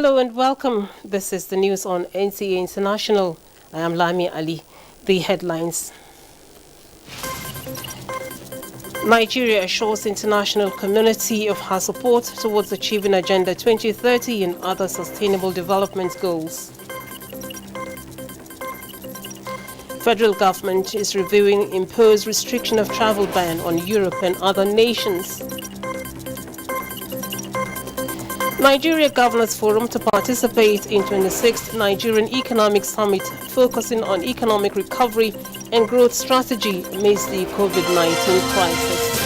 Hello and welcome. This is the news on NTA International. I am Lami Ali. The headlines. Nigeria assures international community of her support towards achieving Agenda 2030 and other sustainable development goals. Federal government is reviewing imposed restriction of travel ban on Europe and other nations. Nigeria Governors Forum to participate in 26th Nigerian Economic Summit, focusing on economic recovery and growth strategy amidst the COVID-19 crisis.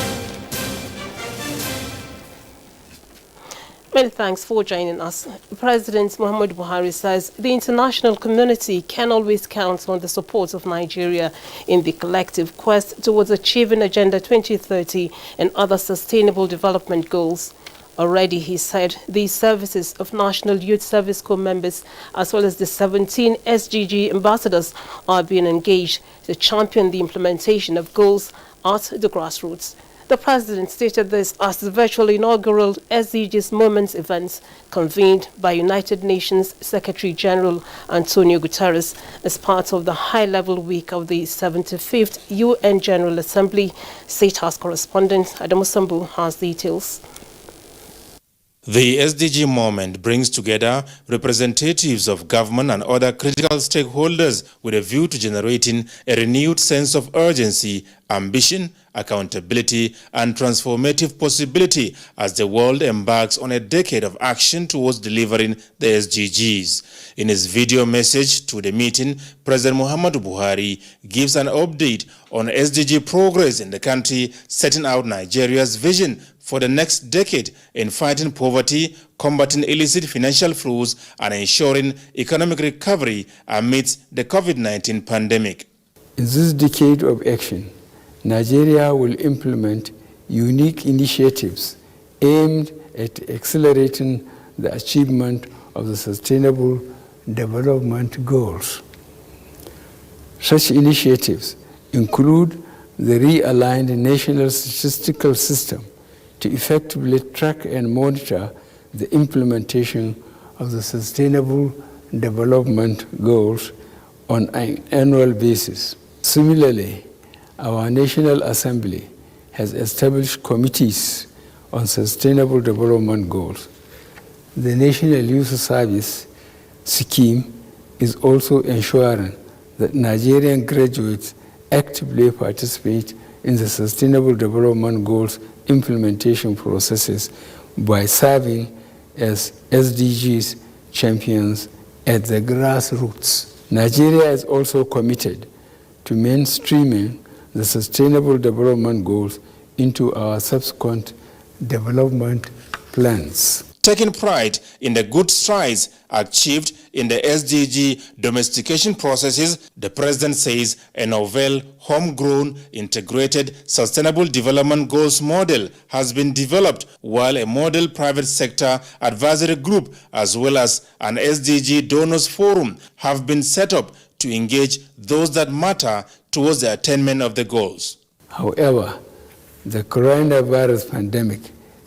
Many thanks for joining us. President Muhammadu Buhari says the international community can always count on the support of Nigeria in the collective quest towards achieving Agenda 2030 and other sustainable development goals. Already, he said, the services of National Youth Service Corps members, as well as the 17 SDG ambassadors, are being engaged to champion the implementation of goals at the grassroots. The President stated this as the virtual inaugural SDGs Moments event convened by United Nations Secretary-General Antonio Guterres as part of the high-level week of the 75th UN General Assembly. State House correspondent Adamu Sambu has details. The SDG moment brings together representatives of government and other critical stakeholders with a view to generating a renewed sense of urgency, ambition, accountability, and transformative possibility as the world embarks on a decade of action towards delivering the SDGs. In his video message to the meeting, President Muhammadu Buhari gives an update on SDG progress in the country, setting out Nigeria's vision for the next decade in fighting poverty, combating illicit financial flows, and ensuring economic recovery amidst the COVID-19 pandemic. In this decade of action, Nigeria will implement unique initiatives aimed at accelerating the achievement of the Sustainable Development Goals. Such initiatives include the realigned national statistical system to effectively track and monitor the implementation of the Sustainable Development Goals on an annual basis. Similarly, our National Assembly has established committees on Sustainable Development Goals. The National Youth Service Scheme is also ensuring that Nigerian graduates actively participate in the Sustainable Development Goals implementation processes by serving as SDGs champions at the grassroots. Nigeria is also committed to mainstreaming the Sustainable Development Goals into our subsequent development plans. Taking pride in the good strides achieved in the SDG domestication processes, the President says a novel, homegrown, integrated Sustainable Development Goals model has been developed, while a model private sector advisory group as well as an SDG donors forum have been set up to engage those that matter towards the attainment of the goals. However, the coronavirus pandemic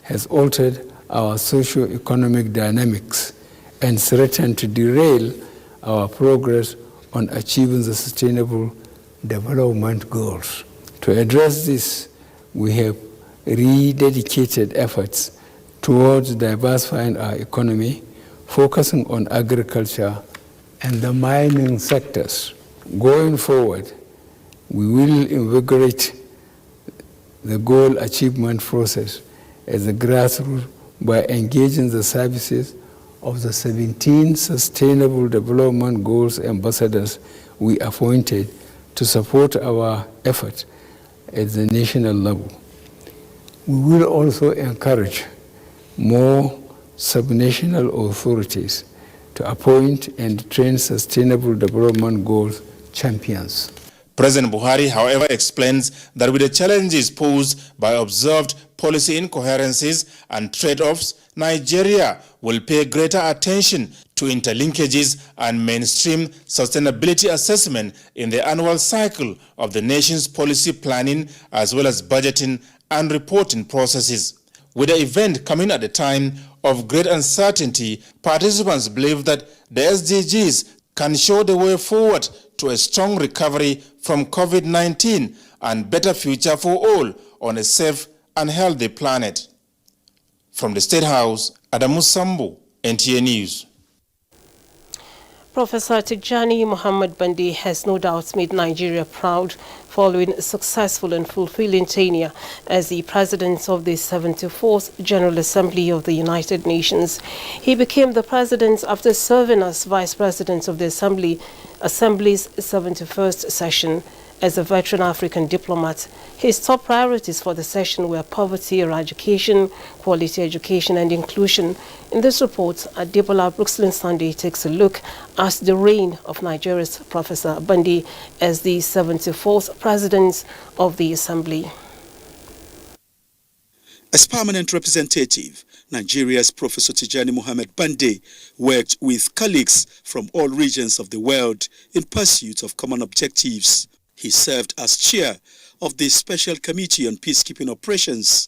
has altered our socio-economic dynamics and threatened to derail our progress on achieving the Sustainable Development Goals. To address this, we have rededicated efforts towards diversifying our economy, focusing on agriculture and the mining sectors. Going forward, we will invigorate the goal achievement process at the grassroots by engaging the services of the 17 Sustainable Development Goals ambassadors we appointed to support our effort at the national level. We will also encourage more subnational authorities to appoint and train Sustainable Development Goals champions. President Buhari, however, explains that with the challenges posed by observed policy incoherencies and trade-offs, Nigeria will pay greater attention to interlinkages and mainstream sustainability assessment in the annual cycle of the nation's policy planning as well as budgeting and reporting processes. With the event coming at a time of great uncertainty, participants believe that the SDGs can show the way forward to a strong recovery from COVID-19 and better future for all on a safe and healthy planet. From the State House, Adamu Sambo, NTA News. Professor Tijani Muhammad Bande has no doubt made Nigeria proud following a successful and fulfilling tenure as the President of the 74th General Assembly of the United Nations. He became the President after serving as Vice President of the Assembly's 71st session. As a veteran African diplomat, his top priorities for the session were poverty eradication, quality education and inclusion. In this report, Adebola Brooksland Sunday takes a look at the reign of Nigeria's Professor Bande as the 74th President of the Assembly. As permanent representative, Nigeria's Professor Tijani Muhammad Bande worked with colleagues from all regions of the world in pursuit of common objectives. He served as chair of the Special Committee on Peacekeeping Operations,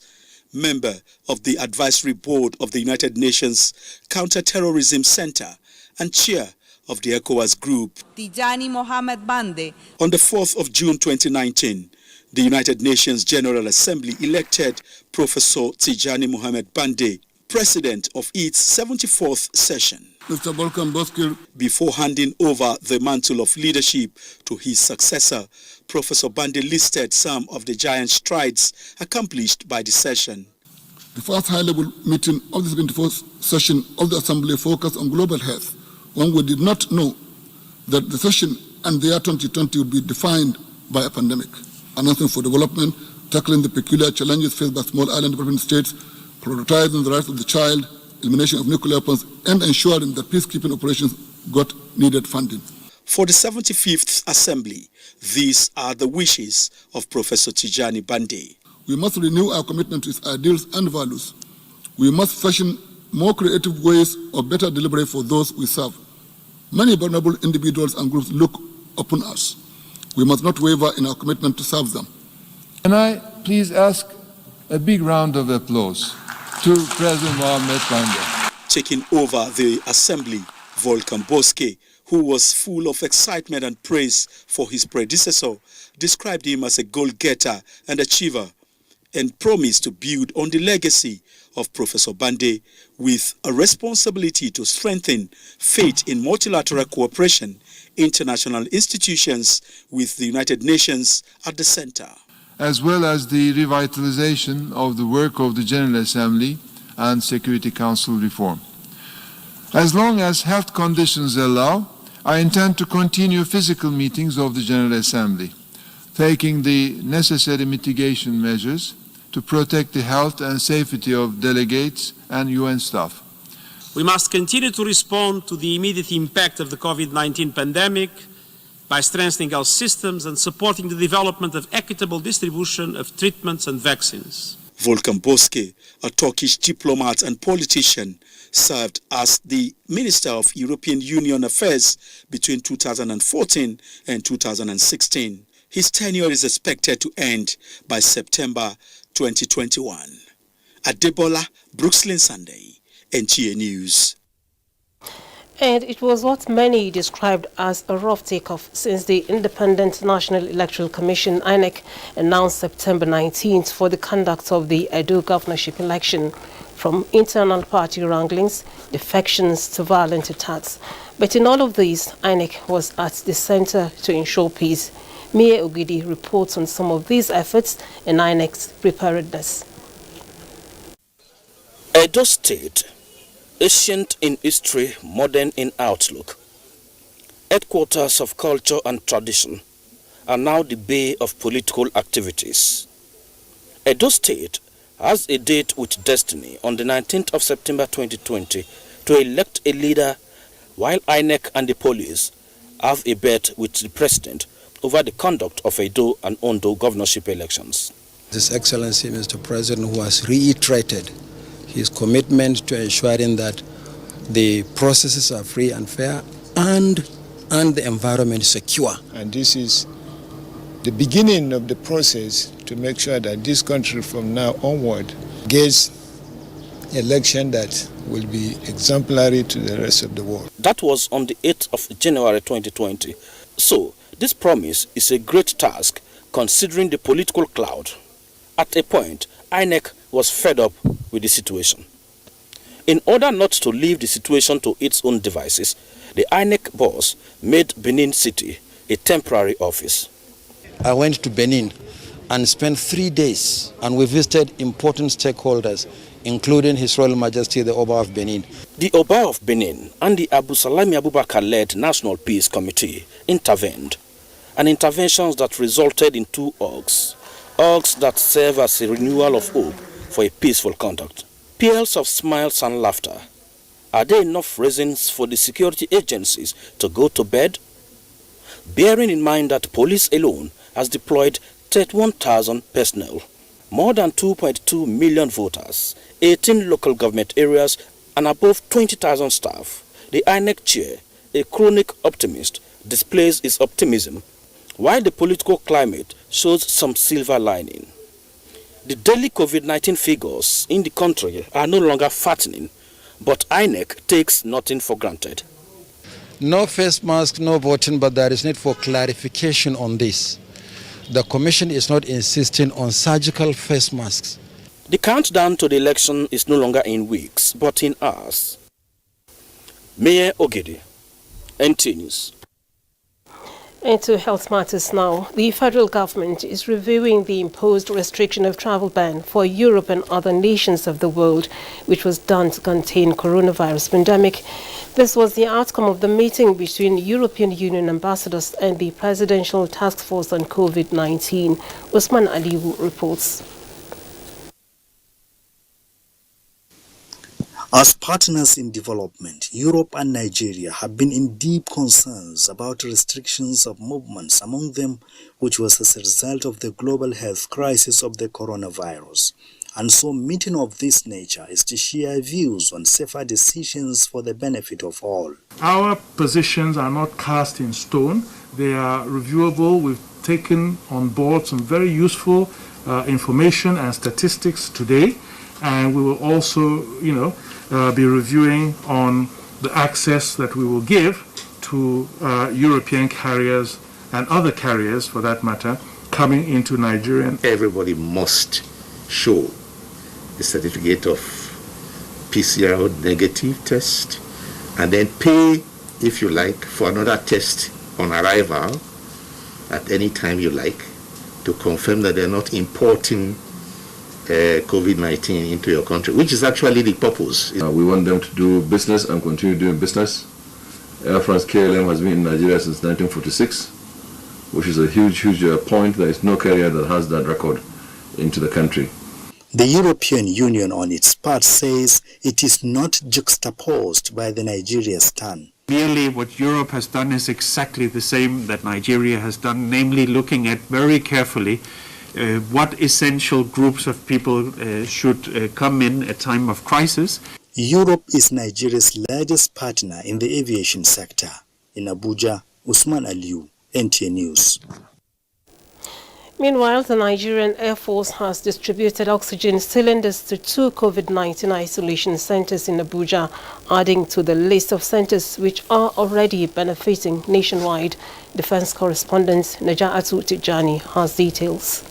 member of the Advisory Board of the United Nations Counter-Terrorism Center, and chair of the ECOWAS Group. Tijani Muhammad Bande. On the 4th of June 2019, the United Nations General Assembly elected Professor Tijani Muhammad Bande president of its 74th session. Mr. Volkan Bozkır. Before handing over the mantle of leadership to his successor, Professor Bande listed some of the giant strides accomplished by the session. The first high-level meeting of the 74th session of the Assembly focused on global health, when we did not know that the session and the year 2020 would be defined by a pandemic. Announcing for development, tackling the peculiar challenges faced by small island developing states, prioritizing the rights of the child, elimination of nuclear weapons, and ensuring that peacekeeping operations got needed funding. For the 75th Assembly, these are the wishes of Professor Tijani Bande. We must renew our commitment to its ideals and values. We must fashion more creative ways of better delivery for those we serve. Many vulnerable individuals and groups look upon us. We must not waver in our commitment to serve them. Can I please ask a big round of applause to President Mohamed Bande. Taking over the Assembly, Volkan Bozkır, who was full of excitement and praise for his predecessor, described him as a goal-getter and achiever, and promised to build on the legacy of Professor Bande with a responsibility to strengthen faith in multilateral cooperation, international institutions with the United Nations at the center, as well as the revitalization of the work of the General Assembly and Security Council reform. As long as health conditions allow, I intend to continue physical meetings of the General Assembly, taking the necessary mitigation measures to protect the health and safety of delegates and UN staff. We must continue to respond to the immediate impact of the COVID-19 pandemic by strengthening our systems and supporting the development of equitable distribution of treatments and vaccines. Volkan Bozkır, a Turkish diplomat and politician, served as the Minister of European Union Affairs between 2014 and 2016. His tenure is expected to end by September 2021. Adebola Brooksland Sunday, NTA News. And it was what many described as a rough takeoff since the Independent National Electoral Commission, INEC, announced September 19th for the conduct of the Edo governorship election, from internal party wranglings, defections to violent attacks. But in all of these, INEC was at the center to ensure peace. Mia Ogidi reports on some of these efforts and INEC's preparedness. Edo State, ancient in history, modern in outlook, headquarters of culture and tradition, are now the bay of political activities. Edo State has a date with destiny on the 19th of September 2020 to elect a leader, while INEC and the police have a bet with the president over the conduct of Edo and Ondo governorship elections. His Excellency Mr. President, who has reiterated his commitment to ensuring that the processes are free and fair and the environment secure. And this is the beginning of the process to make sure that this country from now onward gets election that will be exemplary to the rest of the world. That was on the 8th of January 2020. So, this promise is a great task considering the political cloud. At a point, INEC was fed up with the situation. In order not to leave the situation to its own devices, the INEC boss made Benin City a temporary office. I went to Benin and spent 3 days, and we visited important stakeholders, including His Royal Majesty the Oba of Benin. The Oba of Benin and the Abu Salami Abubakar-led National Peace Committee intervened, and interventions that resulted in 2 orgs that serve as a renewal of hope for a peaceful conduct. Peals of smiles and laughter. Are there enough reasons for the security agencies to go to bed? Bearing in mind that police alone has deployed 31,000 personnel, more than 2.2 million voters, 18 local government areas, and above 20,000 staff, the INEC chair, a chronic optimist, displays his optimism, while the political climate shows some silver lining. The daily COVID-19 figures in the country are no longer fattening, but INEC takes nothing for granted. No face mask, no voting, but there is need for clarification on this. The Commission is not insisting on surgical face masks. The countdown to the election is no longer in weeks, but in hours. Mayor Ogede, NTA News. Into health matters now. The federal government is reviewing the imposed restriction of travel ban for Europe and other nations of the world, which was done to contain coronavirus pandemic. This was the outcome of the meeting between European Union ambassadors and the Presidential Task Force on COVID-19. Usman Aliyu reports. As partners in development, Europe and Nigeria have been in deep concerns about restrictions of movements among them, which was as a result of the global health crisis of the coronavirus. And so meeting of this nature is to share views on safer decisions for the benefit of all. Our positions are not cast in stone. They are reviewable. We've taken on board some very useful information and statistics today. And we will also, be reviewing on the access that we will give to European carriers and other carriers, for that matter, coming into Nigeria. Everybody must show a certificate of PCR negative test and then pay, if you like, for another test on arrival at any time you like to confirm that they're not importing COVID-19 into your country, which is actually the purpose. We want them to do business and continue doing business. Air France KLM has been in Nigeria since 1946, which is a huge point. There is no carrier that has that record into the country. The European Union on its part says it is not juxtaposed by the Nigeria stand. Merely what Europe has done is exactly the same that Nigeria has done, namely looking at very carefully what essential groups of people should come in at time of crisis. Europe is Nigeria's largest partner in the aviation sector. In Abuja, Usman Aliyu, NTA News. Meanwhile, the Nigerian Air Force has distributed oxygen cylinders to 2 COVID-19 isolation centers in Abuja, adding to the list of centers which are already benefiting nationwide. Defense correspondent Naja'atu Tijani has details.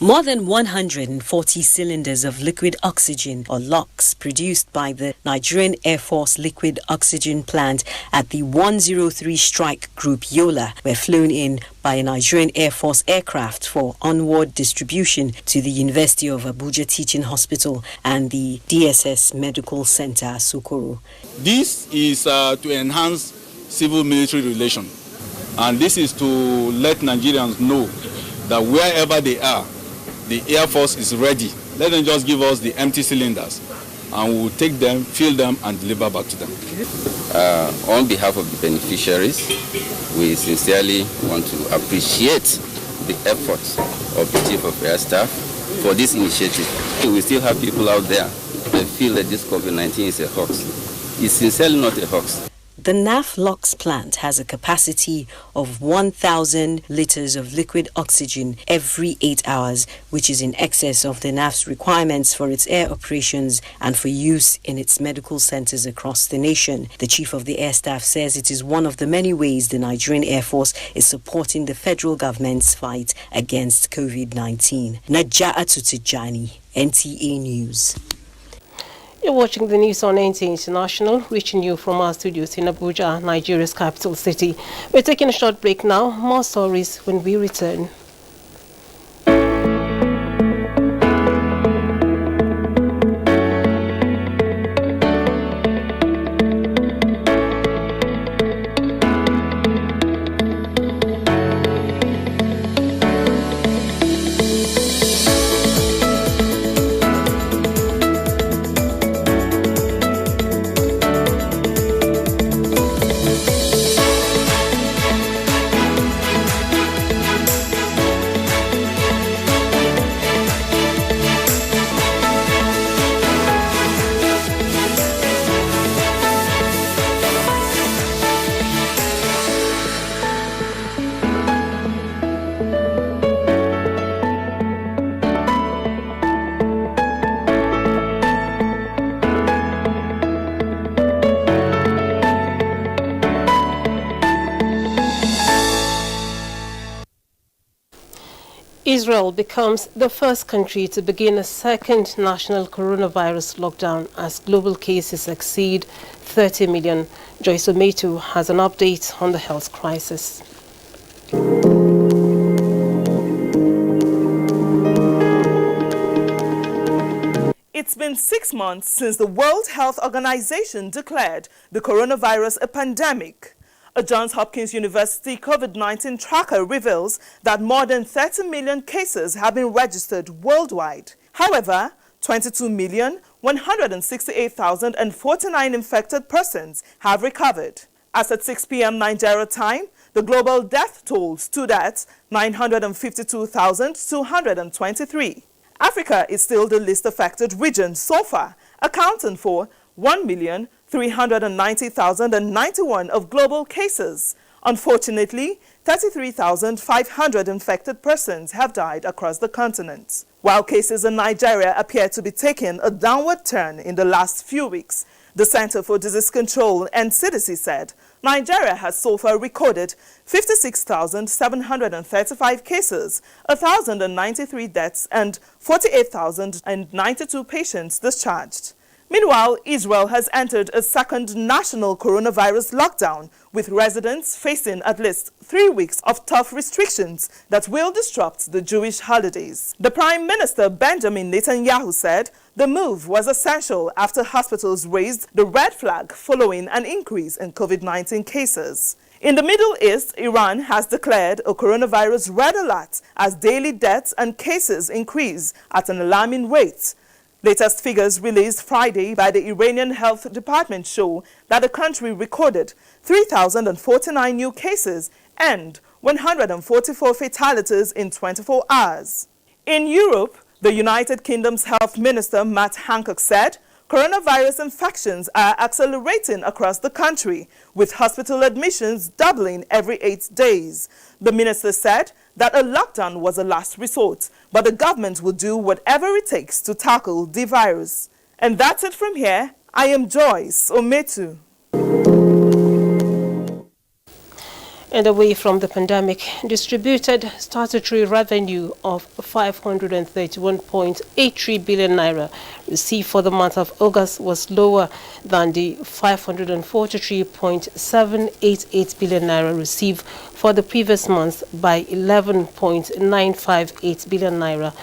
More than 140 cylinders of liquid oxygen, or LOX, produced by the Nigerian Air Force Liquid Oxygen Plant at the 103 Strike Group Yola were flown in by a Nigerian Air Force aircraft for onward distribution to the University of Abuja Teaching Hospital and the DSS Medical Center, Sokoro. This is to enhance civil-military relations, and this is to let Nigerians know that wherever they are, the Air Force is ready. Let them just give us the empty cylinders and we'll take them, fill them and deliver back to them. On behalf of the beneficiaries, we sincerely want to appreciate the efforts of the Chief of Air Staff for this initiative. We still have people out there that feel that this COVID-19 is a hoax. It's sincerely not a hoax. The NAF plant has a capacity of 1,000 liters of liquid oxygen every 8 hours, which is in excess of the NAF's requirements for its air operations and for use in its medical centers across the nation. The Chief of the Air Staff says it is one of the many ways the Nigerian Air Force is supporting the federal government's fight against COVID-19. Naja'atu Tijani, NTA News. You're watching the news on NTA International, reaching you from our studios in Abuja, Nigeria's capital city. We're taking a short break now. More stories when we return. Israel becomes the first country to begin a second national coronavirus lockdown as global cases exceed 30 million. Joyce Ometu has an update on the health crisis. It's been 6 months since the World Health Organization declared the coronavirus a pandemic. A Johns Hopkins University COVID-19 tracker reveals that more than 30 million cases have been registered worldwide. However, 22,168,049 infected persons have recovered. As at 6 p.m. Nigeria time, the global death toll stood at 952,223. Africa is still the least affected region so far, accounting for 1,390,091 of global cases. Unfortunately, 33,500 infected persons have died across the continent. While cases in Nigeria appear to be taking a downward turn in the last few weeks, the Center for Disease Control and CDC said Nigeria has so far recorded 56,735 cases, 1,093 deaths, and 48,092 patients discharged. Meanwhile, Israel has entered a second national coronavirus lockdown, with residents facing at least 3 weeks of tough restrictions that will disrupt the Jewish holidays. The Prime Minister Benjamin Netanyahu said the move was essential after hospitals raised the red flag following an increase in COVID-19 cases. In the Middle East, Iran has declared a coronavirus red alert as daily deaths and cases increase at an alarming rate. Latest figures released Friday by the Iranian Health Department show that the country recorded 3,049 new cases and 144 fatalities in 24 hours. In Europe, the United Kingdom's Health Minister Matt Hancock said coronavirus infections are accelerating across the country, with hospital admissions doubling every 8 days. The minister said that a lockdown was a last resort, but the government will do whatever it takes to tackle the virus. And that's it from here. I am Joyce Ometu. And away from the pandemic, distributed statutory revenue of 531.83 billion naira received for the month of August was lower than the 543.788 billion naira received for the previous month by 11.958 billion naira.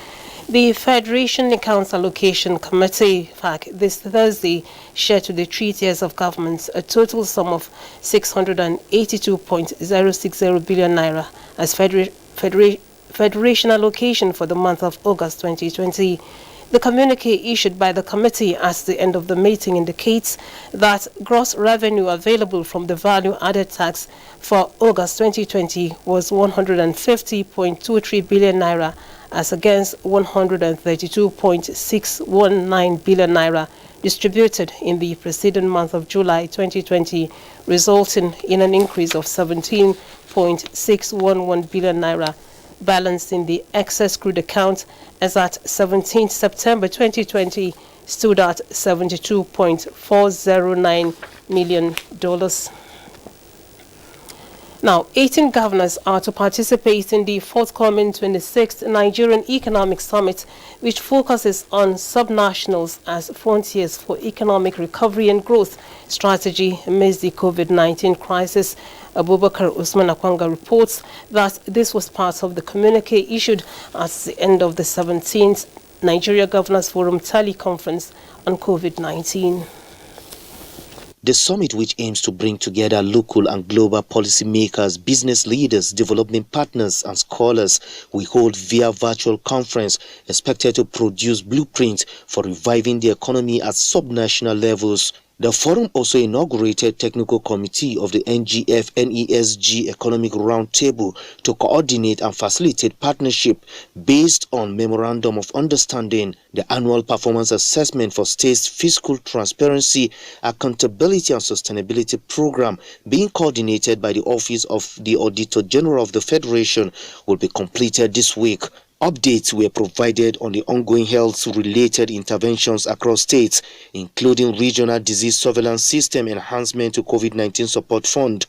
The Federation Accounts Allocation Committee, FAC, this Thursday shared to the 3 tiers of governments a total sum of 682.060 billion naira as Federation allocation for the month of August 2020. The communique issued by the committee at the end of the meeting indicates that gross revenue available from the value-added tax for August 2020 was 150.23 billion naira as against 132.619 billion naira distributed in the preceding month of July 2020, resulting in an increase of 17.611 billion naira. Balance in the excess crude account as at 17 September 2020 stood at $72.409 million. Now, 18 governors are to participate in the forthcoming 26th Nigerian Economic Summit, which focuses on subnationals as frontiers for economic recovery and growth strategy amidst the COVID-19 crisis. Abubakar Usman Akwanga reports that this was part of the communique issued at the end of the 17th Nigeria Governors Forum teleconference on COVID-19. The summit, which aims to bring together local and global policymakers, business leaders, development partners, and scholars, will hold via virtual conference, expected to produce blueprints for reviving the economy at subnational levels. The forum also inaugurated technical committee of the NGF-NESG Economic Roundtable to coordinate and facilitate partnership based on Memorandum of Understanding, the annual performance assessment for states' fiscal transparency, accountability and sustainability program being coordinated by the Office of the Auditor General of the Federation will be completed this week. Updates were provided on the ongoing health-related interventions across states, including regional disease surveillance system enhancement to COVID-19 support fund,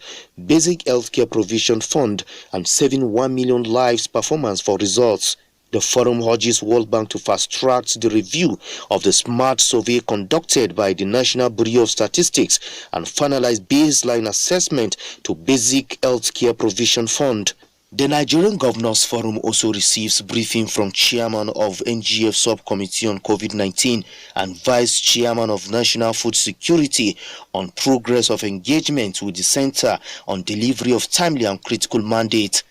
basic healthcare provision fund, and saving 1 million lives performance for results. The forum urges World Bank to fast-track the review of the SMART survey conducted by the National Bureau of Statistics and finalize baseline assessment to basic healthcare provision fund. The Nigerian Governors Forum also receives briefing from Chairman of NGF Subcommittee on COVID-19 and Vice Chairman of National Food Security on progress of engagement with the Center on delivery of timely and critical mandate.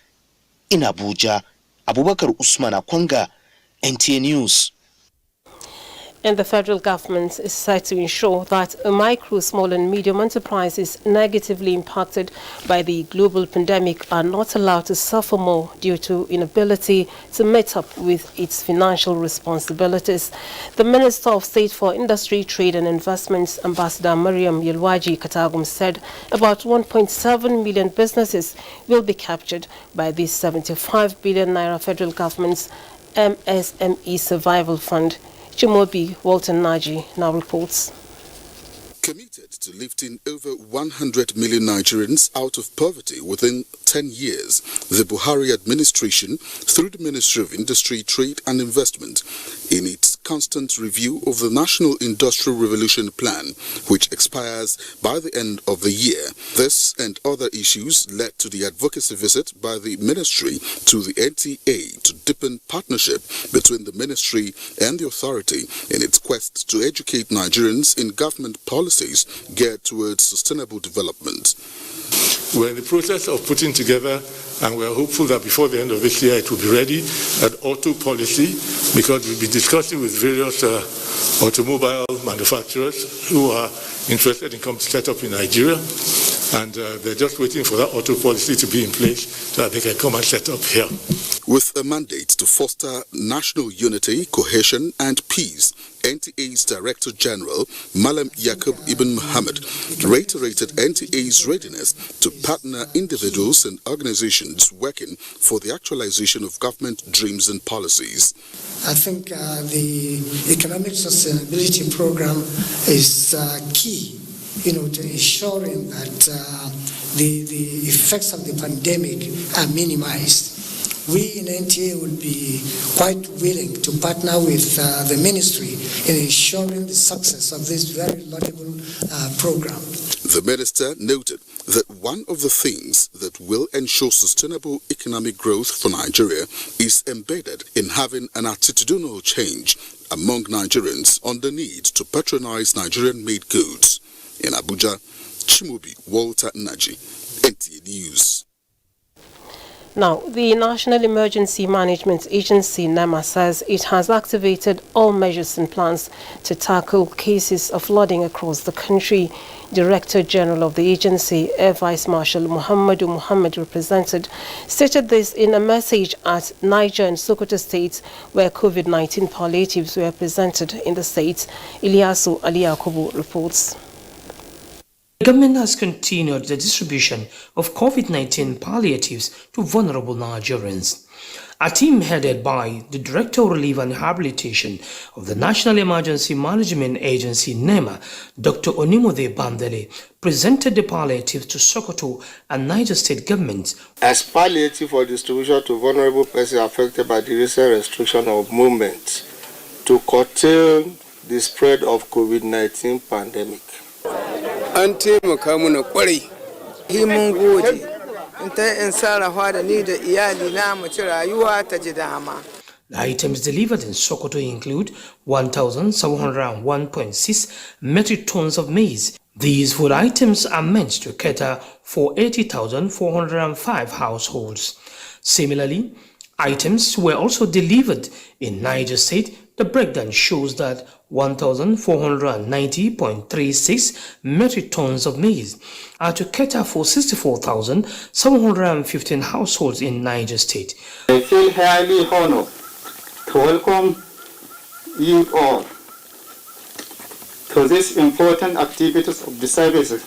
In Abuja, Abubakar Usman Akwanga, NTA News. And the federal government is set to ensure that micro, small and medium enterprises negatively impacted by the global pandemic are not allowed to suffer more due to inability to meet up with its financial responsibilities. The Minister of State for Industry, Trade and Investments, Ambassador Mariam Yelwaji Katagum, said about 1.7 million businesses will be captured by the 75 billion naira federal government's MSME Survival Fund. Chimobi Walton Naji now reports. Committed to lifting over 100 million Nigerians out of poverty within 10 years, the Buhari administration, through the Ministry of Industry, Trade and Investment, in its constant review of the National Industrial Revolution Plan, which expires by the end of the year. This and other issues led to the advocacy visit by the ministry to the NTA to deepen partnership between the ministry and the authority in its quest to educate Nigerians in government policies geared towards sustainable development. We're in the process of putting together, and we're hopeful that before the end of this year it will be ready, an auto policy, because we'll be discussing with various automobile manufacturers who are interested in coming to set up in Nigeria, and they're just waiting for that auto policy to be in place so that they can come and set up here. With a mandate to foster national unity, cohesion and peace, NTA's Director General, Malam Yaqub Ibn Muhammad, reiterated NTA's readiness to partner individuals and organizations working for the actualization of government dreams and policies. I think the economic sustainability program is key, to ensuring that the effects of the pandemic are minimized. We in NTA would be quite willing to partner with the ministry in ensuring the success of this very laudable program. The minister noted that one of the things that will ensure sustainable economic growth for Nigeria is embedded in having an attitudinal change among Nigerians on the need to patronize Nigerian-made goods. In Abuja, Chimobi Walter Naji, NTA News. Now, the National Emergency Management Agency, NEMA, says it has activated all measures and plans to tackle cases of flooding across the country. Director General of the agency, Air Vice Marshal Muhammad stated this in a message at Niger and Sokoto states where COVID-19 palliatives were presented in the states. Ilyasu Ali Yakubu reports. The government has continued the distribution of COVID-19 palliatives to vulnerable Nigerians. A team headed by the Director of Relief and Rehabilitation of the National Emergency Management Agency, NEMA, Dr. Onimode Bandele, presented the palliatives to Sokoto and Niger State governments. As palliative for distribution to vulnerable persons affected by the recent restriction of movement to curtail the spread of COVID-19 pandemic. An taimaka mana kwarai, mun gode, in sarrafa da ni da iyali na mu ci rayuwa ta ji dama. The items delivered in Sokoto include 1,701.6 metric tons of maize. These food items are meant to cater for 80,405 households. Similarly, items were also delivered in Niger State. The breakdown shows that 1,490.36 metric tons of maize are to cater for 64,715 households in Niger State. I feel highly honored to welcome you all to this important activities of the service of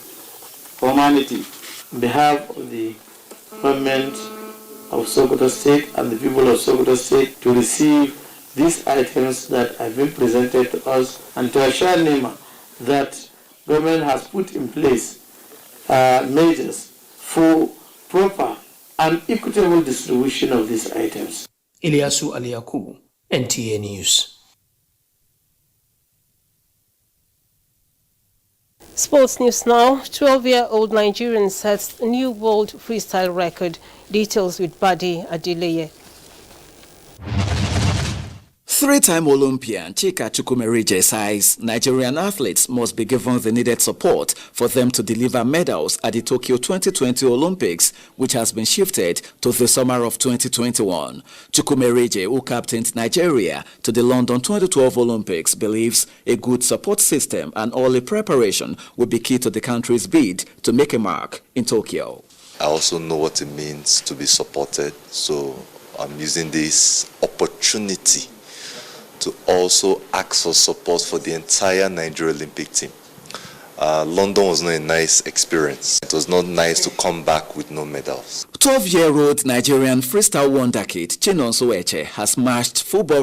humanity. On behalf of the government of Sokoto State and the people of Sokoto State to receive these items that have been presented to us and to assure NEMA that government has put in place measures for proper and equitable distribution of these items. Ilyasu Ali Yakubu, NTA News. Sports news now. 12-year-old Nigerian sets a new world freestyle record. Details with Badi Adeleye. Three-time Olympian Chika Chukwumerije says Nigerian athletes must be given the needed support for them to deliver medals at the Tokyo 2020 Olympics, which has been shifted to the summer of 2021. Chukwumerije, who captained Nigeria to the London 2012 Olympics, believes a good support system and early preparation will be key to the country's bid to make a mark in Tokyo. I also know what it means to be supported, so I'm using this opportunity to also ask for support for the entire Nigeria Olympic team. London was not a nice experience. It was not nice to come back with no medals. 12-year-old Nigerian freestyle wonder kid Chinonso Eche has smashed football